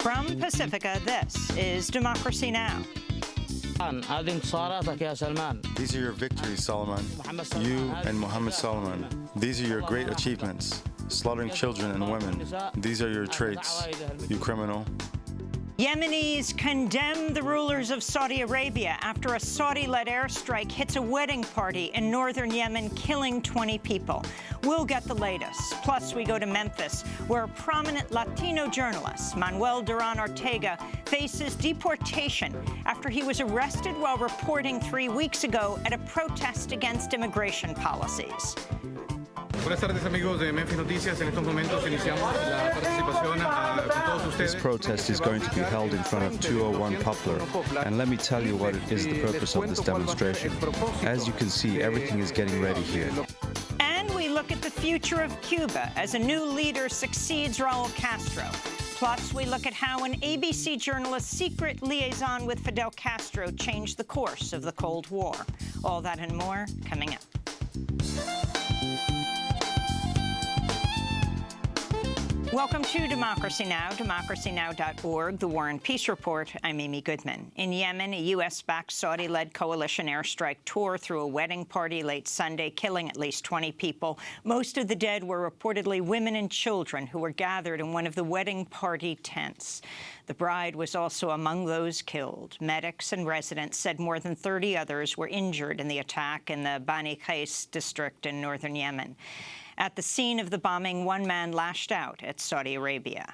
From Pacifica, this is Democracy Now! These are your victories, Solomon. You and Mohammed Solomon. These are your great achievements. Slaughtering children and women. These are your traits, you criminal. Yemenis condemn the rulers of Saudi Arabia after a Saudi-led airstrike hits a wedding party in northern Yemen, killing 20 people. We'll get the latest. Plus, we go to Memphis, where a prominent Latino journalist, Manuel Duran Ortega, faces deportation after he was arrested while reporting 3 weeks ago at a protest against immigration policies. Buenas tardes, amigos de Memphis Noticias. En estos momentos iniciamos la participación con todos ustedes. This protest is going to be held in front of 201 Poplar, and let me tell you what is the purpose of this demonstration. As you can see, everything is getting ready here. And we look at the future of Cuba as a new leader succeeds Raul Castro. Plus, we look at how an ABC journalist's secret liaison with Fidel Castro changed the course of the Cold War. All that and more coming up. Welcome to Democracy Now!, democracynow.org, The War and Peace Report. I'm Amy Goodman. In Yemen, a U.S.-backed Saudi-led coalition airstrike tore through a wedding party late Sunday, killing at least 20 people. Most of the dead were reportedly women and children who were gathered in one of the wedding party tents. The bride was also among those killed. Medics and residents said more than 30 others were injured in the attack in the Bani Qais district in northern Yemen. At the scene of the bombing, one man lashed out at Saudi Arabia.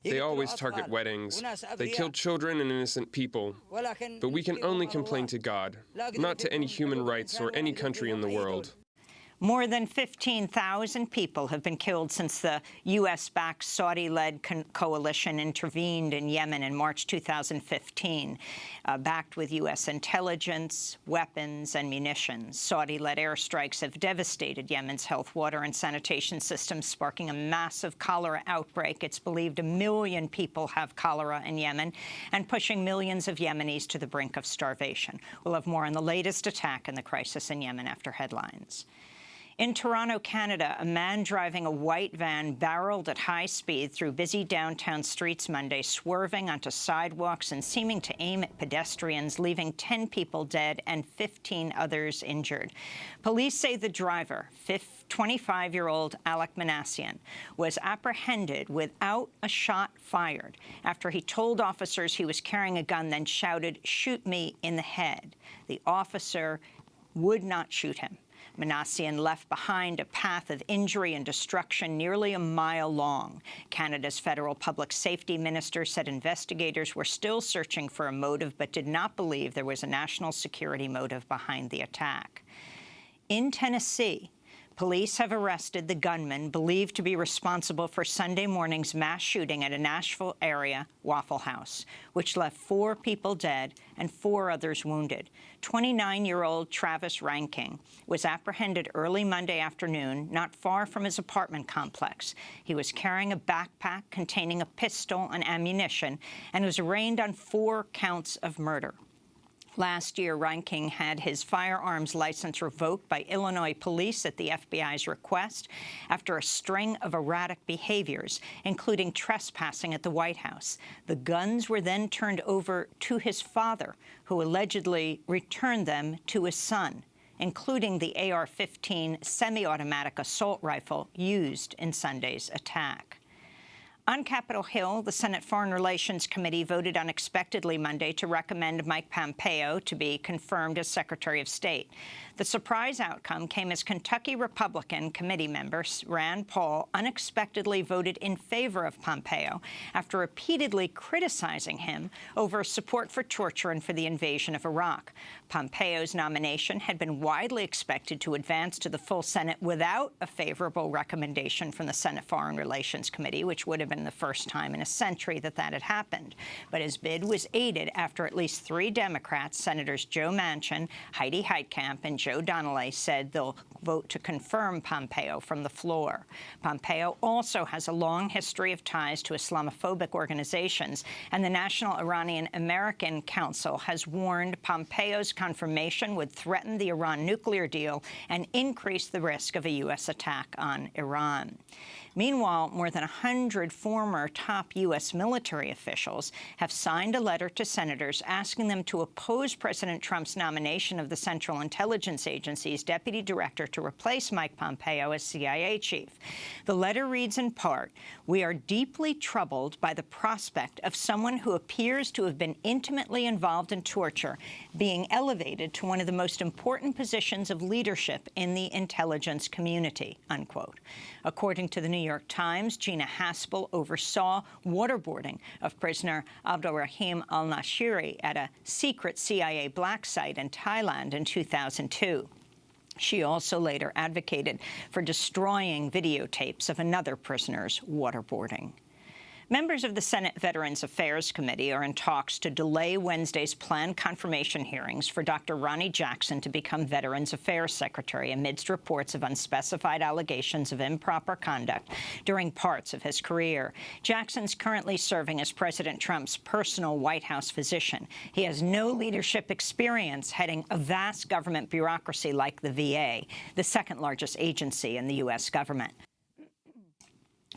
They always target weddings. They kill children and innocent people. But we can only complain to God, not to any human rights or any country in the world. More than 15,000 people have been killed since the U.S.-backed Saudi-led coalition intervened in Yemen in March 2015, backed with U.S. intelligence, weapons, and munitions. Saudi-led airstrikes have devastated Yemen's health, water, and sanitation systems, sparking a massive cholera outbreak. It's believed 1 million people have cholera in Yemen and pushing millions of Yemenis to the brink of starvation. We'll have more on the latest attack and the crisis in Yemen after headlines. In Toronto, Canada, a man driving a white van barreled at high speed through busy downtown streets Monday, swerving onto sidewalks and seeming to aim at pedestrians, leaving 10 people dead and 15 others injured. Police say the driver, 25-year-old Alec Manassian, was apprehended without a shot fired after he told officers he was carrying a gun, then shouted, "Shoot me in the head." The officer would not shoot him. Manassian left behind a path of injury and destruction nearly a mile long. Canada's federal public safety minister said investigators were still searching for a motive but did not believe there was a national security motive behind the attack. In Tennessee, police have arrested the gunman believed to be responsible for Sunday morning's mass shooting at a Nashville area Waffle House, which left 4 people dead and 4 others wounded. 29-year-old Travis Ranking was apprehended early Monday afternoon, not far from his apartment complex. He was carrying a backpack containing a pistol and ammunition and was arraigned on 4 counts of murder. Last year, Ranking had his firearms license revoked by Illinois police at the FBI's request after a string of erratic behaviors, including trespassing at the White House. The guns were then turned over to his father, who allegedly returned them to his son, including the AR-15 semi-automatic assault rifle used in Sunday's attack. On Capitol Hill, the Senate Foreign Relations Committee voted unexpectedly Monday to recommend Mike Pompeo to be confirmed as Secretary of State. The surprise outcome came as Kentucky Republican committee member Rand Paul unexpectedly voted in favor of Pompeo after repeatedly criticizing him over support for torture and for the invasion of Iraq. Pompeo's nomination had been widely expected to advance to the full Senate without a favorable recommendation from the Senate Foreign Relations Committee, which would have been the first time in a century that had happened. But his bid was aided after at least 3 Democrats, Senators Joe Manchin, Heidi Heitkamp, and Joe Donnelly, said they'll vote to confirm Pompeo from the floor. Pompeo also has a long history of ties to Islamophobic organizations, and the National Iranian American Council has warned Pompeo's confirmation would threaten the Iran nuclear deal and increase the risk of a U.S. attack on Iran. Meanwhile, more than 100 former top U.S. military officials have signed a letter to senators asking them to oppose President Trump's nomination of the Central Intelligence Agency's deputy director to replace Mike Pompeo as CIA chief. The letter reads in part, "We are deeply troubled by the prospect of someone who appears to have been intimately involved in torture being elevated to one of the most important positions of leadership in the intelligence community," unquote. According to the New York Times, Gina Haspel oversaw waterboarding of prisoner Abdulrahim al-Nashiri at a secret CIA black site in Thailand in 2002. She also later advocated for destroying videotapes of another prisoner's waterboarding. Members of the Senate Veterans Affairs Committee are in talks to delay Wednesday's planned confirmation hearings for Dr. Ronny Jackson to become Veterans Affairs Secretary amidst reports of unspecified allegations of improper conduct during parts of his career. Jackson's currently serving as President Trump's personal White House physician. He has no leadership experience heading a vast government bureaucracy like the VA, the second-largest agency in the U.S. government.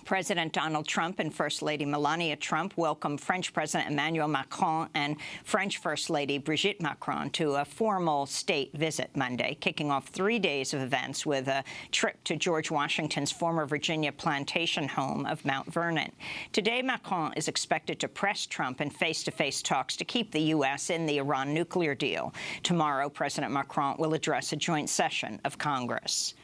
President Donald Trump and First Lady Melania Trump welcomed French President Emmanuel Macron and French First Lady Brigitte Macron to a formal state visit Monday, kicking off 3 days of events with a trip to George Washington's former Virginia plantation home of Mount Vernon. Today, Macron is expected to press Trump in face-to-face talks to keep the U.S. in the Iran nuclear deal. Tomorrow, President Macron will address a joint session of Congress.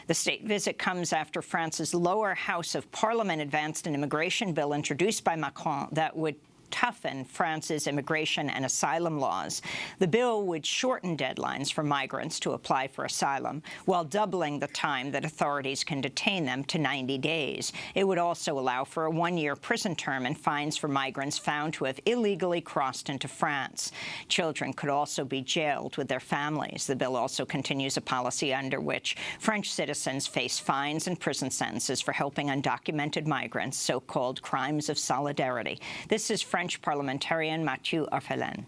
The state visit comes after France's lower house of parliament advanced an immigration bill introduced by Macron that would toughen France's immigration and asylum laws. The bill would shorten deadlines for migrants to apply for asylum, while doubling the time that authorities can detain them to 90 days. It would also allow for a one-year prison term and fines for migrants found to have illegally crossed into France. Children could also be jailed with their families. The bill also continues a policy under which French citizens face fines and prison sentences for helping undocumented migrants, so-called crimes of solidarity. This is French parliamentarian Mathieu Orphelin.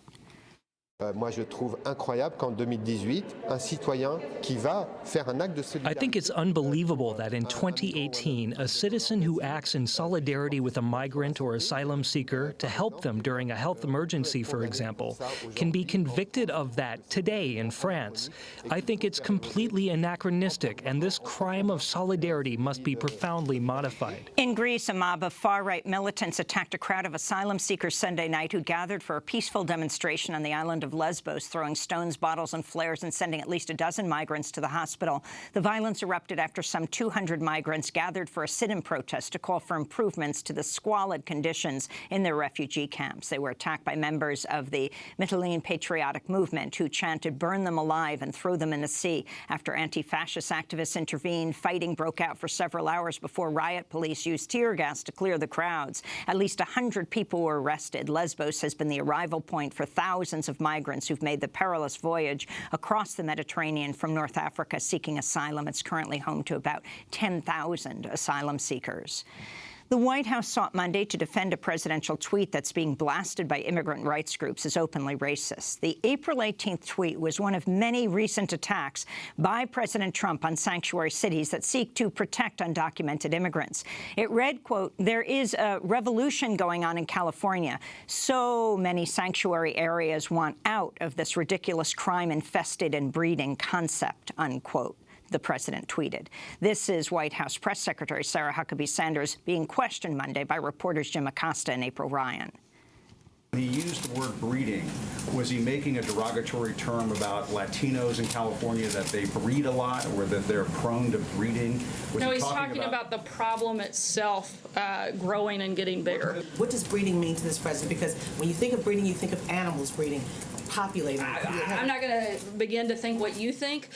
Moi, je trouve incroyable qu'en 2018, un citoyen qui va faire un acte de solidarité. I think it's unbelievable that in 2018, a citizen who acts in solidarity with a migrant or asylum seeker to help them during a health emergency, for example, can be convicted of that today in France. I think it's completely anachronistic, and this crime of solidarity must be profoundly modified. In Greece, a mob of far-right militants attacked a crowd of asylum seekers Sunday night who gathered for a peaceful demonstration on the island of Lesbos, throwing stones, bottles, and flares and sending at least a dozen migrants to the hospital. The violence erupted after some 200 migrants gathered for a sit-in protest to call for improvements to the squalid conditions in their refugee camps. They were attacked by members of the Mytilene Patriotic Movement, who chanted, "Burn them alive and throw them in the sea." After anti-fascist activists intervened, fighting broke out for several hours before riot police used tear gas to clear the crowds. At least 100 people were arrested. Lesbos has been the arrival point for thousands of migrants who've made the perilous voyage across the Mediterranean from North Africa seeking asylum. It's currently home to about 10,000 asylum seekers. The White House sought Monday to defend a presidential tweet that's being blasted by immigrant rights groups as openly racist. The April 18th tweet was one of many recent attacks by President Trump on sanctuary cities that seek to protect undocumented immigrants. It read, quote, "There is a revolution going on in California. So many sanctuary areas want out of this ridiculous crime-infested and breeding concept," unquote. The president tweeted. This is White House Press Secretary Sarah Huckabee Sanders being questioned Monday by reporters Jim Acosta and April Ryan. When he used the word breeding, was he making a derogatory term about Latinos in California, that they breed a lot or that they're prone to breeding? No, he's talking about the problem itself growing and getting bigger. What does breeding mean to this president? Because when you think of breeding, you think of animals breeding. Populating. I'm not going to begin to think what you think.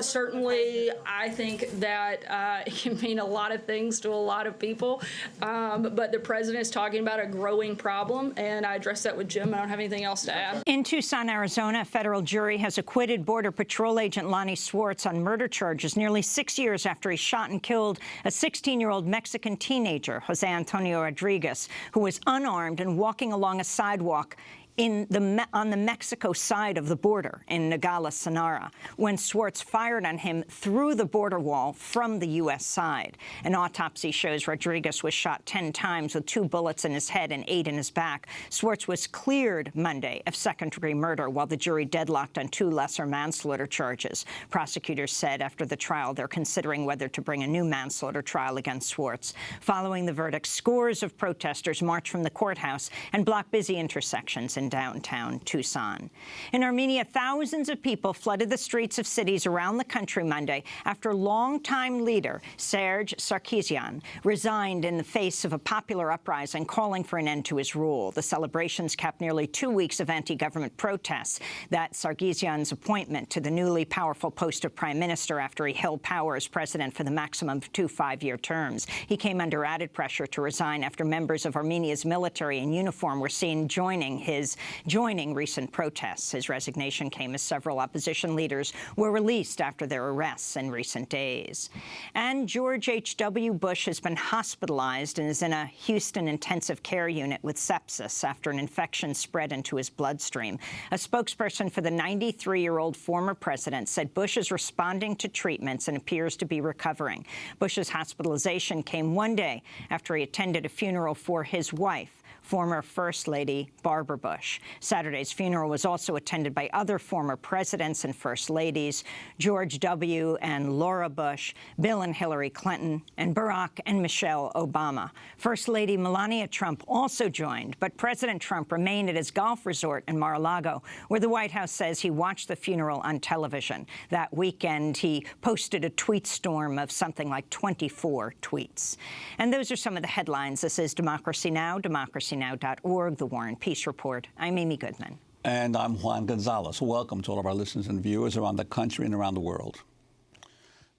Certainly, I think that it can mean a lot of things to a lot of people. But the president is talking about a growing problem, and I addressed that with Jim. I don't have anything else to add. In Tucson, Arizona, a federal jury has acquitted Border Patrol agent Lonnie Swartz on murder charges nearly 6 years after he shot and killed a 16-year-old Mexican teenager, Jose Antonio Rodriguez, who was unarmed and walking along a sidewalk on the Mexico side of the border in Nogales, Sonora, when Swartz fired on him through the border wall from the U.S. side. An autopsy shows Rodriguez was shot 10 times with 2 bullets in his head and 8 in his back. Swartz was cleared Monday of second-degree murder, while the jury deadlocked on 2 lesser manslaughter charges. Prosecutors said after the trial they're considering whether to bring a new manslaughter trial against Swartz. Following the verdict, scores of protesters marched from the courthouse and blocked busy intersections in downtown Tucson. In Armenia, thousands of people flooded the streets of cities around the country Monday after longtime leader Serge Sarkisian resigned in the face of a popular uprising calling for an end to his rule. The celebrations capped nearly 2 weeks of anti-government protests that Sarkisian's appointment to the newly powerful post of prime minister after he held power as president for the maximum of 2 5-year terms. He came under added pressure to resign after members of Armenia's military in uniform were seen joining recent protests. His resignation came as several opposition leaders were released after their arrests in recent days. And George H.W. Bush has been hospitalized and is in a Houston intensive care unit with sepsis after an infection spread into his bloodstream. A spokesperson for the 93-year-old former president said Bush is responding to treatments and appears to be recovering. Bush's hospitalization came one day after he attended a funeral for his wife, former First Lady Barbara Bush. Saturday's funeral was also attended by other former presidents and First Ladies, George W. and Laura Bush, Bill and Hillary Clinton, and Barack and Michelle Obama. First Lady Melania Trump also joined, but President Trump remained at his golf resort in Mar-a-Lago, where the White House says he watched the funeral on television. That weekend, he posted a tweet storm of something like 24 tweets. And those are some of the headlines. This is Democracy Now!, democracynow.org, The War and Peace Report. I'm Amy Goodman. And I'm Juan Gonzalez. Welcome to all of our listeners and viewers around the country and around the world.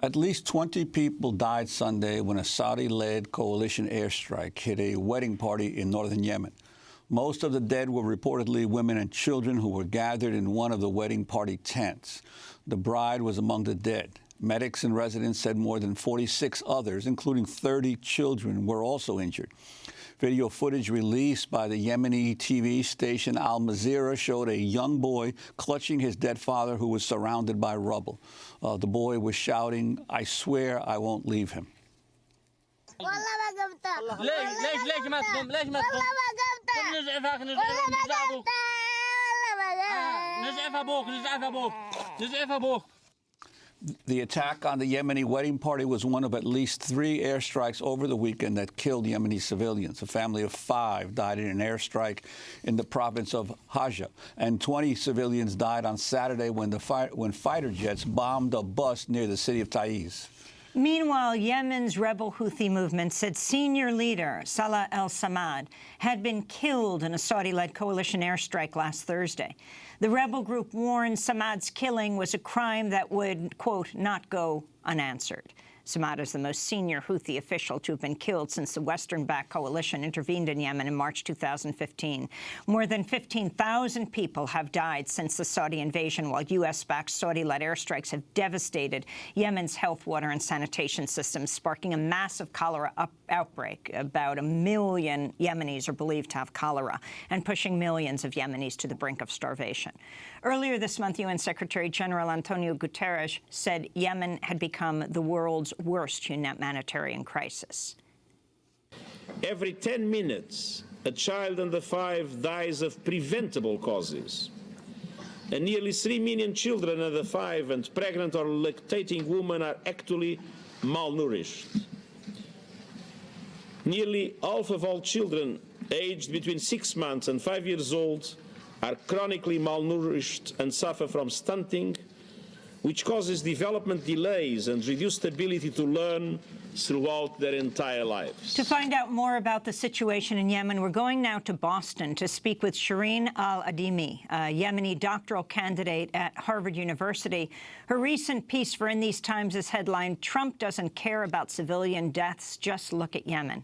At least 20 people died Sunday when a Saudi-led coalition airstrike hit a wedding party in northern Yemen. Most of the dead were reportedly women and children who were gathered in one of the wedding party tents. The bride was among the dead. Medics and residents said more than 46 others, including 30 children, were also injured. Video footage released by the Yemeni TV station Al Jazeera showed a young boy clutching his dead father who was surrounded by rubble. The boy was shouting, "I swear I won't leave him." The attack on the Yemeni wedding party was one of at least 3 airstrikes over the weekend that killed Yemeni civilians. A family of 5 died in an airstrike in the province of Hajj, and 20 civilians died on Saturday when fighter jets bombed a bus near the city of Taiz. Meanwhile, Yemen's rebel Houthi movement said senior leader Salah al-Samad had been killed in a Saudi-led coalition airstrike last Thursday. The rebel group warned Samad's killing was a crime that would, quote, not go unanswered. Samad is the most senior Houthi official to have been killed since the Western-backed coalition intervened in Yemen in March 2015. More than 15,000 people have died since the Saudi invasion, while U.S.-backed Saudi-led airstrikes have devastated Yemen's health, water, and sanitation systems, sparking a massive cholera outbreak. About 1 million Yemenis are believed to have cholera, and pushing millions of Yemenis to the brink of starvation. Earlier this month, UN Secretary General Antonio Guterres said Yemen had become the world's worst humanitarian crisis. Every 10 minutes, a child under 5 dies of preventable causes. And nearly 3 million children under 5 and pregnant or lactating women are actually malnourished. Nearly half of all children aged between 6 months and 5 years old are chronically malnourished and suffer from stunting, which causes development delays and reduced ability to learn throughout their entire lives. To find out more about the situation in Yemen, we're going now to Boston to speak with Shireen Al-Adimi, a Yemeni doctoral candidate at Harvard University. Her recent piece for In These Times is headlined, "Trump Doesn't Care About Civilian Deaths, Just Look at Yemen."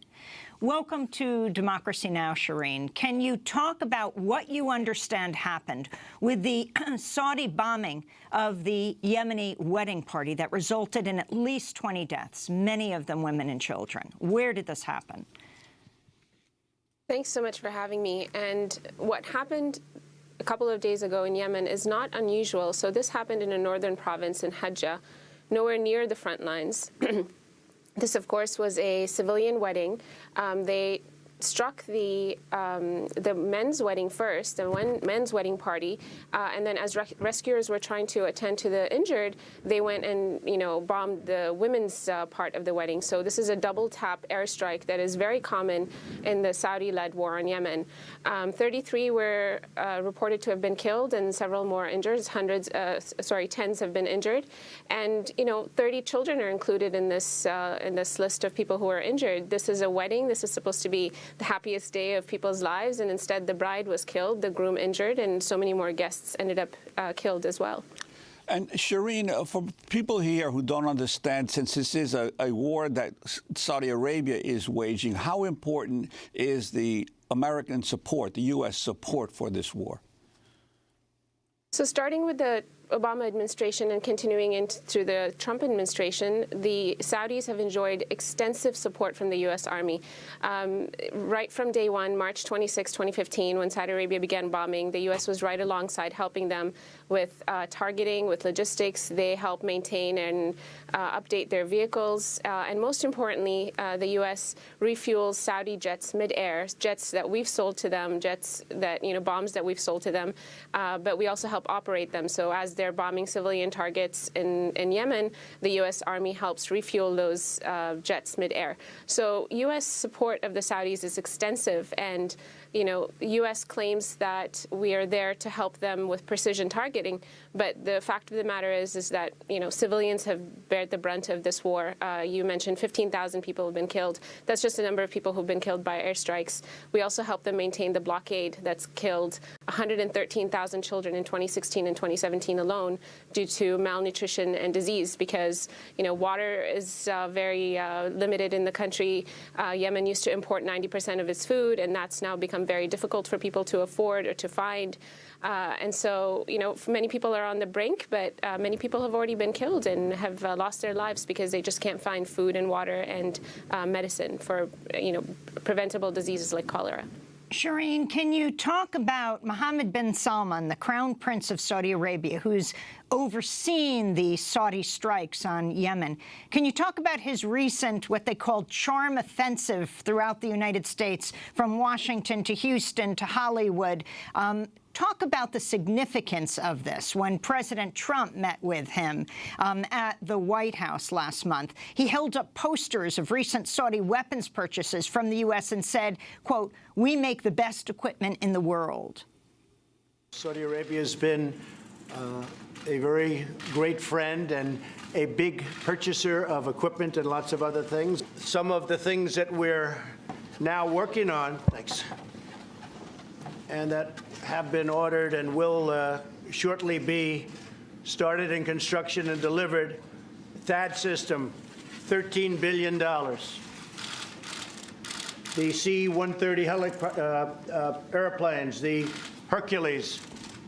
Welcome to Democracy Now!, Shireen. Can you talk about what you understand happened with the Saudi bombing of the Yemeni wedding party that resulted in at least 20 deaths, many of them women and children? Where did this happen? Thanks so much for having me. And what happened a couple of days ago in Yemen is not unusual. So this happened in a northern province in Hajjah, nowhere near the front lines. This, of course, was a civilian wedding. They struck the men's wedding first, the men's wedding party, and then as rescuers were trying to attend to the injured, they went and bombed the women's part of the wedding. So this is a double tap airstrike that is very common in the Saudi-led war on Yemen. 33 were reported to have been killed and several more injured. Tens have been injured, and 30 children are included in this list of people who are injured. This is a wedding. This is supposed to be the happiest day of people's lives, and instead the bride was killed, the groom injured, and so many more guests ended up killed as well. And Shireen, for people here who don't understand, since this is a war that Saudi Arabia is waging, how important is the American support, the U.S. support for this war? So starting with the Obama administration and continuing into through the Trump administration, the Saudis have enjoyed extensive support from the U.S. Army. Right from day one, March 26, 2015, when Saudi Arabia began bombing, the U.S. was right alongside helping them with targeting, with logistics. They helped maintain and update their vehicles. And most importantly, the U.S. refuels Saudi jets mid-air, jets that we've sold to them, jets that, bombs that we've sold to them, but we also help operate them. So as they're bombing civilian targets in Yemen, the U.S. Army helps refuel those jets mid-air. So U.S. support of the Saudis is extensive, and U.S. claims that we are there to help them with precision targeting, but the fact of the matter is that, civilians have bared the brunt of this war. You mentioned 15,000 people have been killed. That's just the number of people who've been killed by airstrikes. We also help them maintain the blockade that's killed 113,000 children in 2016 and 2017 alone due to malnutrition and disease, because, water is very limited in the country. Yemen used to import 90% of its food, and that's now become very difficult for people to afford or to find. And so, many people are on the brink, but many people have already been killed and have lost their lives because they just can't find food and water and medicine for, preventable diseases like cholera. Shireen, can you talk about Mohammed bin Salman, the Crown Prince of Saudi Arabia, who's overseen the Saudi strikes on Yemen? Can you talk about his recent, what they call charm offensive throughout the United States, from Washington to Houston to Hollywood? Talk about the significance of this. When President Trump met with him at the White House last month, he held up posters of recent Saudi weapons purchases from the U.S. and said, quote, "We make the best equipment in the world." Saudi Arabia has been a very great friend and a big purchaser of equipment and lots of other things. Some of the things that we're now working on, and that have been ordered and will shortly be started in construction and delivered. THAAD system, $13 billion. The C-130 airplanes, the Hercules,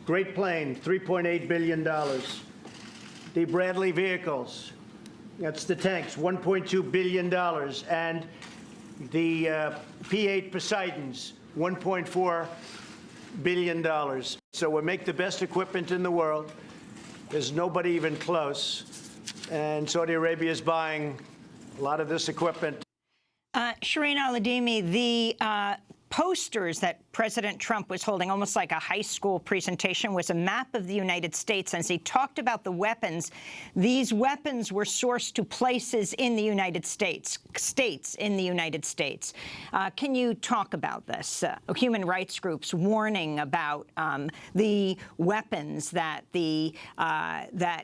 great plane, $3.8 billion. The Bradley vehicles, that's the tanks, $1.2 billion. And the P-8 Poseidons, $1.4 billion. So we make the best equipment in the world. There's nobody even close. And Saudi Arabia is buying a lot of this equipment. Shireen Al-Adeimi, the posters that President Trump was holding, almost like a high school presentation, was a map of the United States. As he talked about the weapons, these weapons were sourced to places in the United States, states in the United States. Can you talk about this? Human rights groups warning about the weapons that the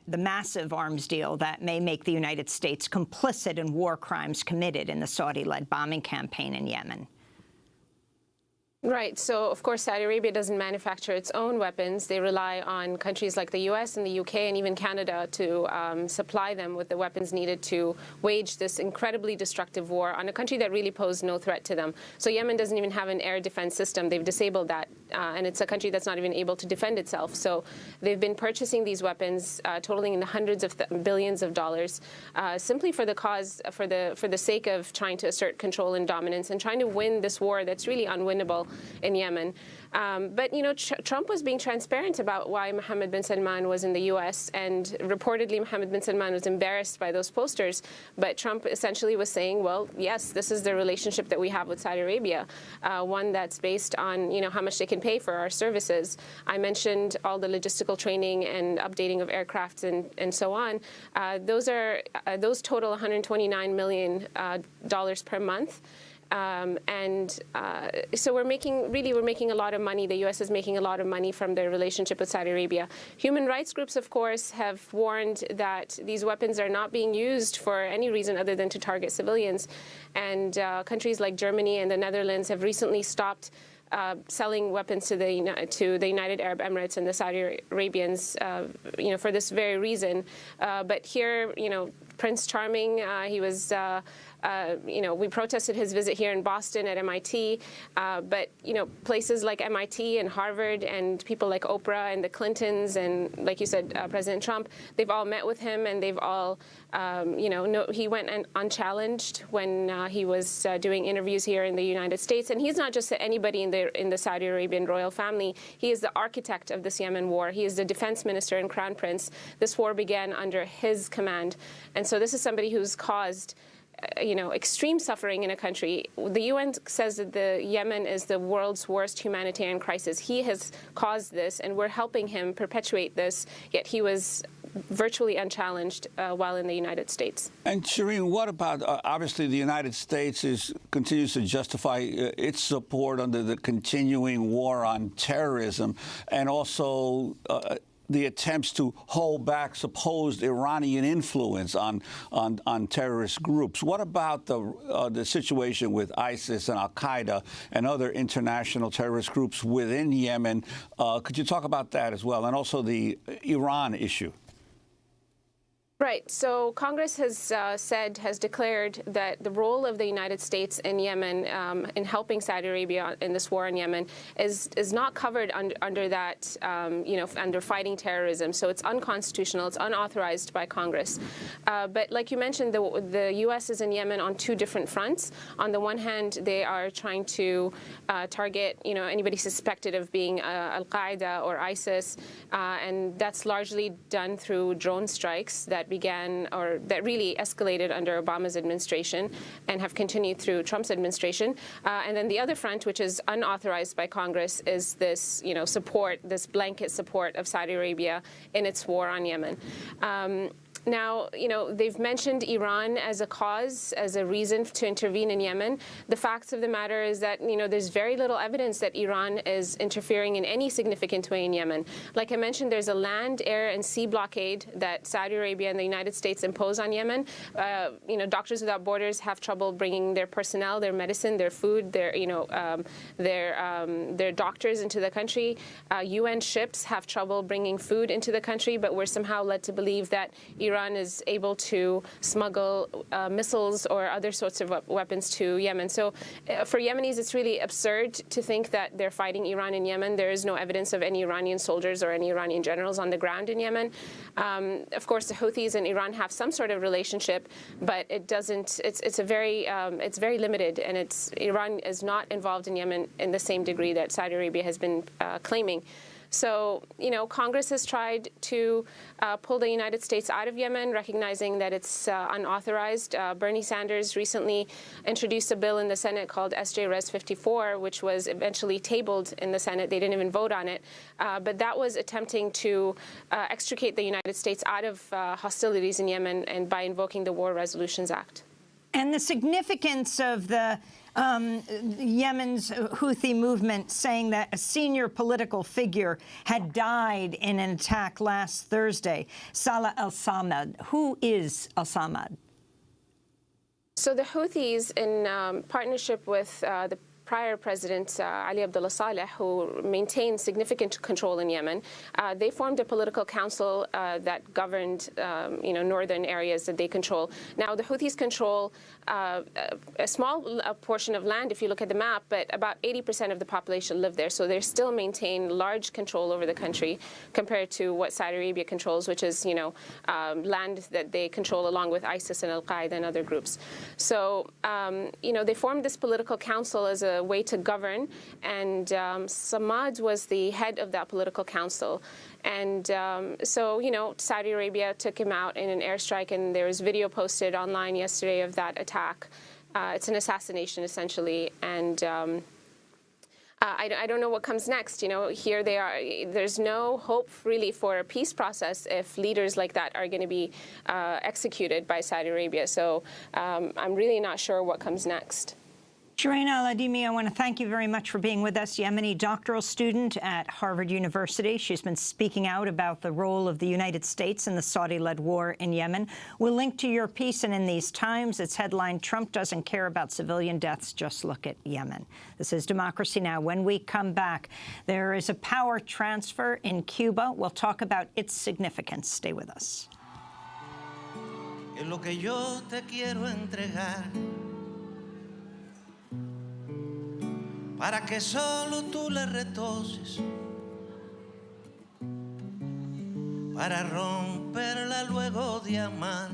massive arms deal that may make the United States complicit in war crimes committed in the Saudi-led bombing campaign in Yemen. Right. So, of course, Saudi Arabia doesn't manufacture its own weapons. They rely on countries like the U.S. and the U.K. and even Canada to supply them with the weapons needed to wage this incredibly destructive war on a country that really posed no threat to them. So Yemen doesn't even have an air defense system. They've disabled that and it's a country that's not even able to defend itself. So they've been purchasing these weapons, totaling in the hundreds of billions of dollars, simply for the cause, for the sake of trying to assert control and dominance and trying to win this war that's really unwinnable in Yemen. But, you know, Trump was being transparent about why Mohammed bin Salman was in the U.S., and reportedly Mohammed bin Salman was embarrassed by those posters. But Trump essentially was saying, well, yes, this is the relationship that we have with Saudi Arabia, one that's based on, you know, how much they can pay for our services. I mentioned all the logistical training and updating of aircraft and so on. Those total $129 million per month. So we're making a lot of money. The U.S. is making a lot of money from their relationship with Saudi Arabia. Human rights groups, of course, have warned that these weapons are not being used for any reason other than to target civilians. And countries like Germany and the Netherlands have recently stopped selling weapons to the United Arab Emirates and the Saudi Arabians, you know, for this very reason. But here, you know, Prince Charming, he was. You know, we protested his visit here in Boston at MIT, but, you know, places like MIT and Harvard and people like Oprah and the Clintons and, like you said, President Trump, they've all met with him, and they've all, you know, he went unchallenged when he was doing interviews here in the United States. And he's not just anybody in the Saudi Arabian royal family. He is the architect of this Yemen war. He is the defense minister and crown prince. This war began under his command. And so this is somebody who's caused you know, extreme suffering in a country. The UN says that the Yemen is the world's worst humanitarian crisis. He has caused this, and we're helping him perpetuate this, yet he was virtually unchallenged while in the United States. And Shireen, what about, obviously the United States continues to justify its support under the continuing war on terrorism, and also the attempts to hold back supposed Iranian influence on terrorist groups. What about the situation with ISIS and Al-Qaeda and other international terrorist groups within Yemen? Could you talk about that as well, and also the Iran issue? Right. So Congress has declared that the role of the United States in Yemen in helping Saudi Arabia in this war in Yemen is not covered under that, you know, under fighting terrorism. So it's unconstitutional. It's unauthorized by Congress. But like you mentioned, the U.S. is in Yemen on two different fronts. On the one hand, they are trying to target, you know, anybody suspected of being Al-Qaeda or ISIS, and that's largely done through drone strikes that really escalated under Obama's administration and have continued through Trump's administration. And then the other front, which is unauthorized by Congress, is this, you know, support, this blanket support of Saudi Arabia in its war on Yemen. Now, you know, they've mentioned Iran as a cause, as a reason to intervene in Yemen. The facts of the matter is that, you know, there's very little evidence that Iran is interfering in any significant way in Yemen. Like I mentioned, there's a land, air, and sea blockade that Saudi Arabia and the United States impose on Yemen. You know, Doctors Without Borders have trouble bringing their personnel, their medicine, their food, their, you know, their doctors into the country. UN ships have trouble bringing food into the country, but we're somehow led to believe that Iran is able to smuggle missiles or other sorts of weapons to Yemen. So for Yemenis, it's really absurd to think that they're fighting Iran in Yemen. There is no evidence of any Iranian soldiers or any Iranian generals on the ground in Yemen. Of course, the Houthis and Iran have some sort of relationship, but it doesn't. It's very limited, and Iran is not involved in Yemen in the same degree that Saudi Arabia has been claiming. So, you know, Congress has tried to pull the United States out of Yemen, recognizing that it's unauthorized. Bernie Sanders recently introduced a bill in the Senate called SJ Res 54, which was eventually tabled in the Senate. They didn't even vote on it. But that was attempting to extricate the United States out of hostilities in Yemen, and by invoking the War Resolutions Act. And the significance of the Yemen's Houthi movement saying that a senior political figure had died in an attack last Thursday, Salah al-Samad. Who is al-Samad? So the Houthis, in partnership with the prior president, Ali Abdullah Saleh, who maintained significant control in Yemen, they formed a political council that governed, northern areas that they control. Now, the Houthis control a small portion of land, if you look at the map, but about 80% of the population live there. So they still maintain large control over the country compared to what Saudi Arabia controls, which is, land that they control along with ISIS and Al-Qaeda and other groups. So, they formed this political council as a way to govern, and Samad was the head of that political council. And Saudi Arabia took him out in an airstrike, and there was video posted online yesterday of that attack. It's an assassination, essentially, and I don't know what comes next. Here they are. There's no hope really for a peace process if leaders like that are going to be executed by Saudi Arabia. So I'm really not sure what comes next. Shireen Al-Adimi, I want to thank you very much for being with us. Yemeni doctoral student at Harvard University. She's been speaking out about the role of the United States in the Saudi-led war in Yemen. We'll link to your piece, and in these times, it's headlined, "Trump doesn't care about civilian deaths, just look at Yemen." This is Democracy Now! When we come back, there is a power transfer in Cuba. We'll talk about its significance. Stay with us. Para que solo tú le retoses, para romperla luego de amar.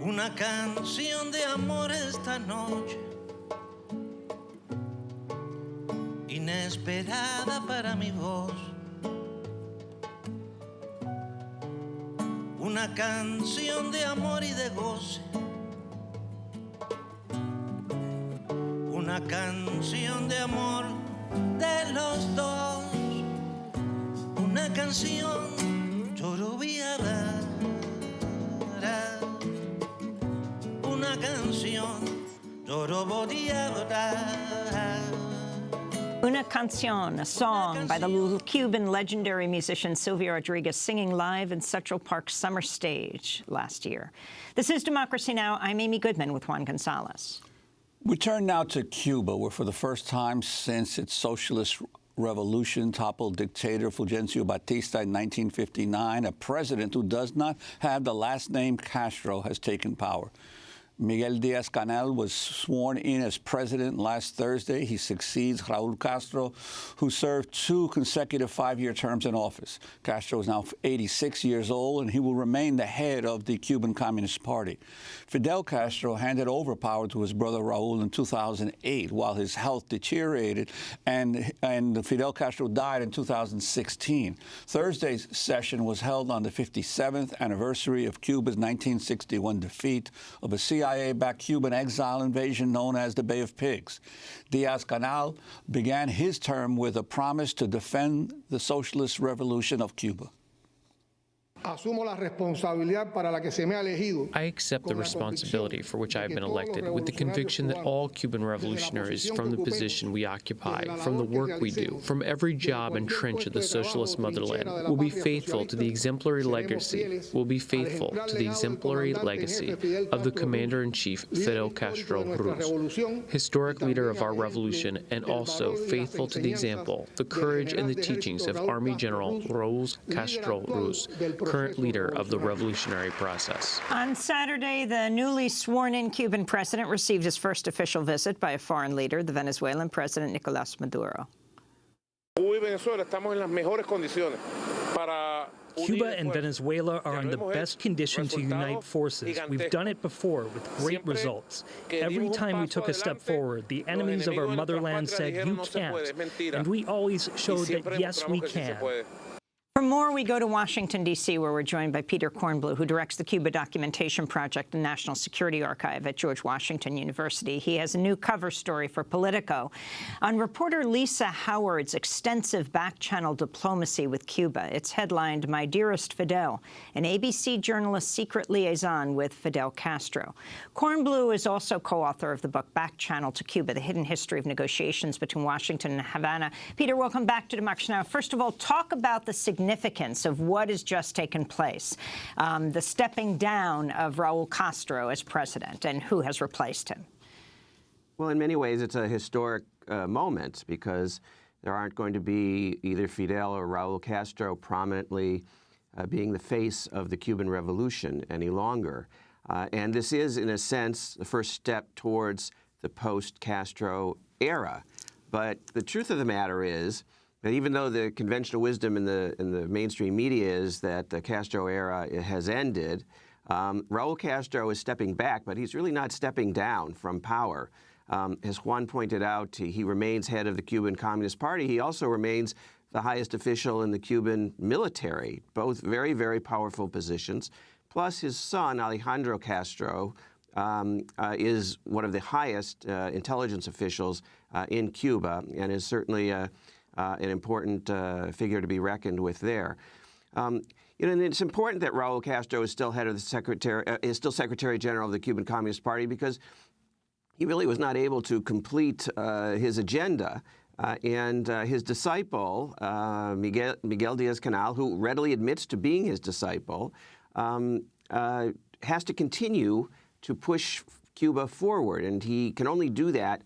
Una canción de amor esta noche, inesperada para mi voz, una canción de amor y de goce, una canción de amor de los dos, una canción chorobiada, una canción chorobodeada. Una Canción, a song by the Cuban legendary musician Silvio Rodriguez, singing live in Central Park's summer stage last year. This is Democracy Now! I'm Amy Goodman with Juan Gonzalez. We turn now to Cuba, where for the first time since its socialist revolution toppled dictator Fulgencio Batista in 1959, a president who does not have the last name Castro has taken power. Miguel Díaz-Canel was sworn in as president last Thursday. He succeeds Raúl Castro, who served 2 consecutive 5-year terms in office. Castro is now 86 years old, and he will remain the head of the Cuban Communist Party. Fidel Castro handed over power to his brother Raúl in 2008 while his health deteriorated, and Fidel Castro died in 2016. Thursday's session was held on the 57th anniversary of Cuba's 1961 defeat of a CIA-backed Cuban exile invasion known as the Bay of Pigs. Díaz-Canel began his term with a promise to defend the socialist revolution of Cuba. I accept the responsibility for which I have been elected with the conviction that all Cuban revolutionaries, from the position we occupy, from the work we do, from every job and trench of the socialist motherland, will be faithful to the exemplary legacy, of the Commander-in-Chief Fidel Castro Ruz, historic leader of our revolution, and also faithful to the example, the courage, and the teachings of Army General Raúl Castro Ruz, current leader of the revolutionary process. On Saturday, the newly sworn-in Cuban president received his first official visit by a foreign leader, the Venezuelan President Nicolás Maduro. Cuba and Venezuela are in the best condition to unite forces. We've done it before with great results. Every time we took a step forward, the enemies of our motherland said, "You can't." And we always showed that, yes, we can. For more, we go to Washington, D.C., where we're joined by Peter Kornbluh, who directs the Cuba Documentation Project and National Security Archive at George Washington University. He has a new cover story for Politico on reporter Lisa Howard's extensive back-channel diplomacy with Cuba. It's headlined, "My Dearest Fidel," an ABC journalist's secret liaison with Fidel Castro. Kornbluh is also co-author of the book Back-Channel to Cuba, The Hidden History of Negotiations Between Washington and Havana. Peter, welcome back to Democracy Now! First of all, talk about the significance of what has just taken place, the stepping down of Raul Castro as president, and who has replaced him. Well, in many ways, it's a historic moment because there aren't going to be either Fidel or Raul Castro prominently being the face of the Cuban Revolution any longer. And this is, in a sense, the first step towards the post-Castro era. But the truth of the matter is that even though the conventional wisdom in the mainstream media is that the Castro era has ended, Raul Castro is stepping back, but he's really not stepping down from power. As Juan pointed out, he remains head of the Cuban Communist Party. He also remains the highest official in the Cuban military, both very, very powerful positions. Plus, his son, Alejandro Castro, is one of the highest intelligence officials in Cuba and is certainly an important figure to be reckoned with there. And it's important that Raul Castro is still head of the is still Secretary General of the Cuban Communist Party because he really was not able to complete his agenda. And his disciple, Miguel Díaz-Canel, who readily admits to being his disciple, has to continue to push Cuba forward. And he can only do that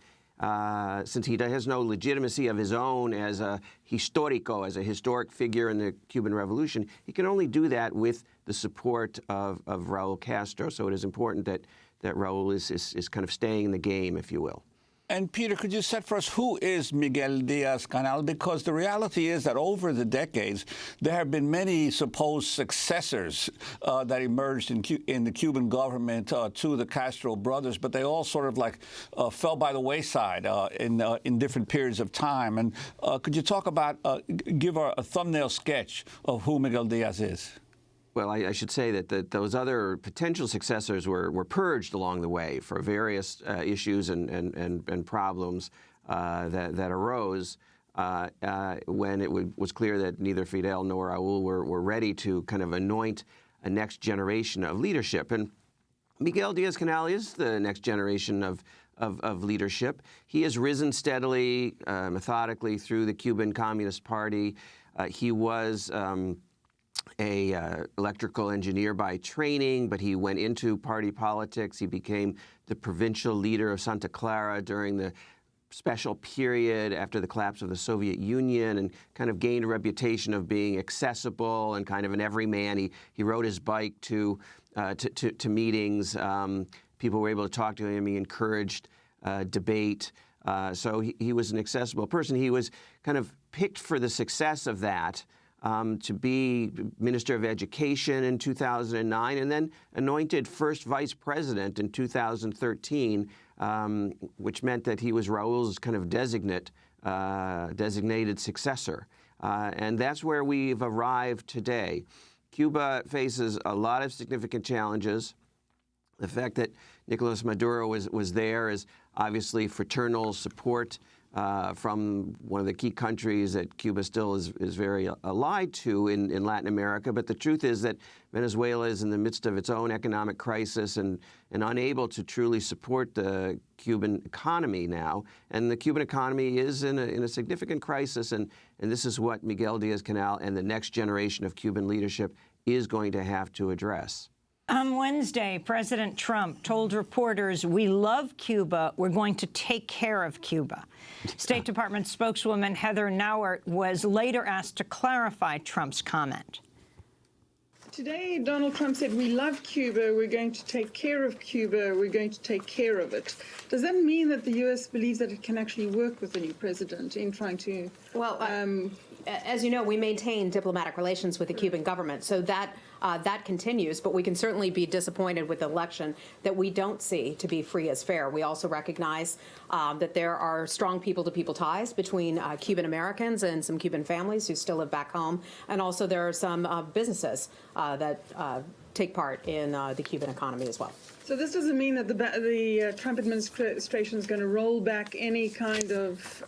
since he has no legitimacy of his own as a historico, as a historic figure in the Cuban Revolution. He can only do that with the support of Raul Castro. So it is important that Raul is kind of staying in the game, if you will. And Peter, could you set for us who is Miguel Díaz-Canel? Because the reality is that over the decades, there have been many supposed successors that emerged in the Cuban government to the Castro brothers, but they all sort of like fell by the wayside in different periods of time. And could you talk about, give a thumbnail sketch of who Miguel Díaz is? Well, I should say that those other potential successors were purged along the way for various issues and problems that arose when it was clear that neither Fidel nor Raul were ready to kind of anoint a next generation of leadership. And Miguel Díaz-Canel is the next generation of leadership. He has risen steadily, methodically through the Cuban Communist Party. He was a electrical engineer by training, but he went into party politics. He became the provincial leader of Santa Clara during the special period after the collapse of the Soviet Union and kind of gained a reputation of being accessible and kind of an everyman. He rode his bike to meetings. People were able to talk to him. He encouraged debate. So he was an accessible person. He was kind of picked for the success of that to be Minister of Education in 2009 and then anointed first vice president in 2013, which meant that he was Raul's kind of designated successor. And that's where we've arrived today. Cuba faces a lot of significant challenges. The fact that Nicolas Maduro was there is obviously fraternal support from one of the key countries that Cuba still is very allied to in Latin America. But the truth is that Venezuela is in the midst of its own economic crisis and unable to truly support the Cuban economy now. And the Cuban economy is in a significant crisis, and this is what Miguel Díaz-Canel and the next generation of Cuban leadership is going to have to address. On Wednesday, President Trump told reporters, "We love Cuba. We're going to take care of Cuba." State Department spokeswoman Heather Nauert was later asked to clarify Trump's comment. Today, Donald Trump said, "We love Cuba. We're going to take care of Cuba. We're going to take care of it." Does that mean that the U.S. believes that it can actually work with the new president in trying to... Well, as you know, we maintain diplomatic relations with the Cuban government, so that that continues, but we can certainly be disappointed with the election that we don't see to be free as fair. We also recognize that there are strong people-to-people ties between Cuban Americans and some Cuban families who still live back home, and also there are some businesses that take part in the Cuban economy as well. So this doesn't mean that the Trump administration is going to roll back any kind of.